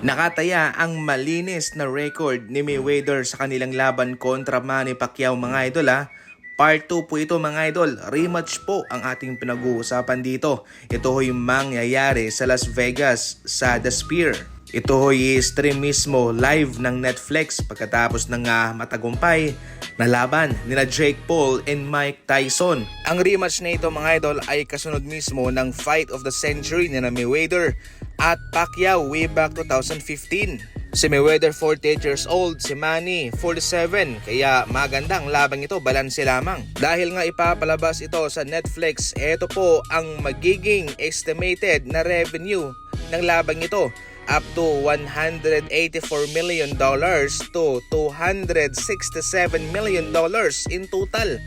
Nakataya ang malinis na record ni Mayweather sa kanilang laban kontra Manny Pacquiao mga idol ha. Part 2 po ito mga idol, rematch po ang ating pinag-uusapan dito. Ito ho'y mangyayari sa Las Vegas sa The Sphere. Ito ho'y stream mismo live ng Netflix pagkatapos ng matagumpay na laban nila Jake Paul and Mike Tyson. Ang rematch na ito mga idol ay kasunod mismo ng fight of the century ni Mayweather at Pacquiao way back 2015. Si Mayweather 48 years old, si Manny 47, kaya maganda ang labang ito, balanse lamang. Dahil nga ipapalabas ito sa Netflix, ito po ang magiging estimated na revenue ng labang ito, up to $184 million to $267 million in total.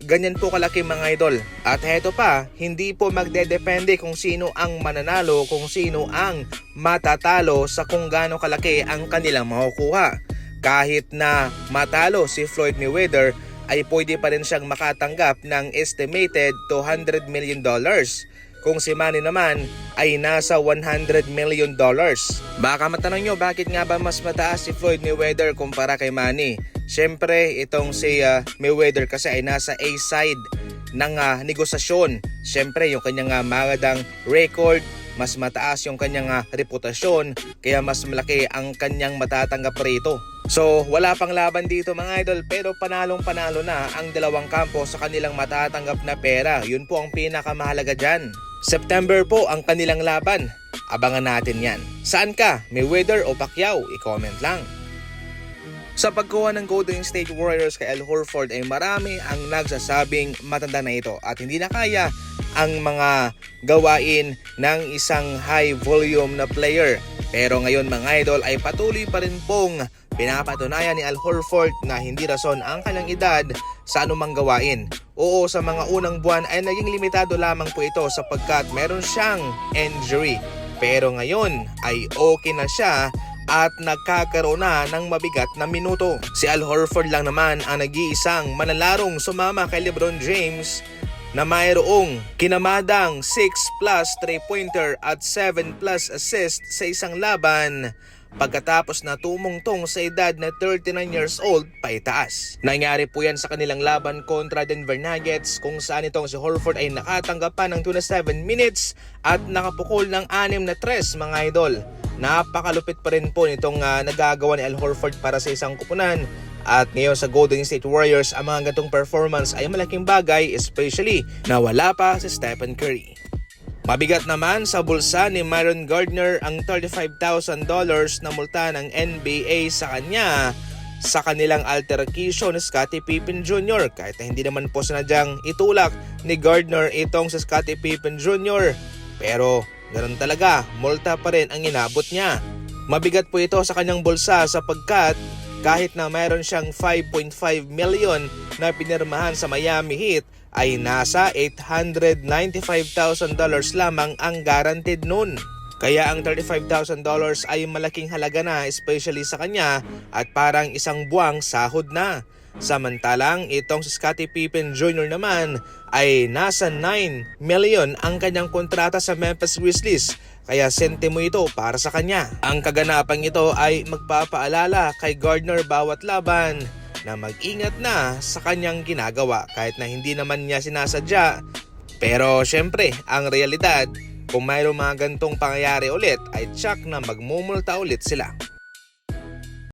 Ganyan po kalaki mga idol. At heto pa, hindi po magdedepende kung sino ang mananalo, kung sino ang matatalo sa kung gaano kalaki ang kanilang makukuha. Kahit na matalo si Floyd Mayweather, ay pwede pa rin siyang makatanggap ng estimated $200 million. Kung si Manny naman ay nasa $100 million. Baka matanong nyo, bakit nga ba mas mataas si Floyd Mayweather kumpara kay Manny? Siyempre, itong si Mayweather kasi ay nasa A side ng negosasyon. Siyempre, yung kanyang magandang record, mas mataas yung kanyang reputasyon, kaya mas malaki ang kanyang matatanggap rito. So, wala pang laban dito mga idol, pero panalong-panalo na ang dalawang kampo sa kanilang matatanggap na pera. Yun po ang pinakamahalaga dyan. September po ang kanilang laban. Abangan natin yan. Saan ka? Mayweather o Pacquiao? I-comment lang. Sa pagkuha ng Golden State Warriors kay Al Horford ay marami ang nagsasabing matanda na ito at hindi na kaya ang mga gawain ng isang high volume na player. Pero ngayon mga idol ay patuloy pa rin pong pinapatunayan ni Al Horford na hindi rason ang kanyang edad sa anumang gawain. Oo, sa mga unang buwan ay naging limitado lamang po ito sapagkat meron siyang injury. Pero ngayon ay okay na siya at nagkakaroon na ng mabigat na minuto. Si Al Horford lang naman ang nag-iisang manalarong sumama kay LeBron James na mayroong kinamadang 6+ 3-pointer at 7+ assist sa isang laban pagkatapos na tumungtong sa edad na 39 years old paitaas. Nangyari po yan sa kanilang laban kontra Denver Nuggets kung saan itong si Horford ay nakatanggap pa ng 27 minutes at nakapukol ng 6 na 3 mga idol. Napakalupit pa rin po nitong nagagawa ni Al Horford para sa isang kupunan. At ngayon sa Golden State Warriors, ang mga gantong performance ay malaking bagay, especially na wala pa si Stephen Curry. Mabigat naman sa bulsa ni Myron Gardner ang $35,000 na multa ng NBA sa kanya sa kanilang altercation ni Scottie Pippen Jr. Kahit na hindi naman po sinadyang itulak ni Gardner itong si Scottie Pippen Jr. Pero ganoon talaga, multa pa rin ang inabot niya. Mabigat po ito sa kanyang bulsa sapagkat kahit na mayroon siyang $5.5 million na pinirmahan sa Miami Heat, ay nasa $895,000 lamang ang guaranteed nun. Kaya ang $35,000 ay malaking halaga na, especially sa kanya, at parang isang buwang sahod na. Samantalang itong si Scottie Pippen Jr. naman ay nasa $9 million ang kanyang kontrata sa Memphis Grizzlies, kaya sentimo ito para sa kanya. Ang kaganapang ito ay magpapaalala kay Gardner bawat laban na mag-ingat na sa kanyang ginagawa kahit na hindi naman niya sinasadya. Pero syempre, ang realidad, kung mayroong mga gantong pangyayari ulit ay tsak na magmumulta ulit sila.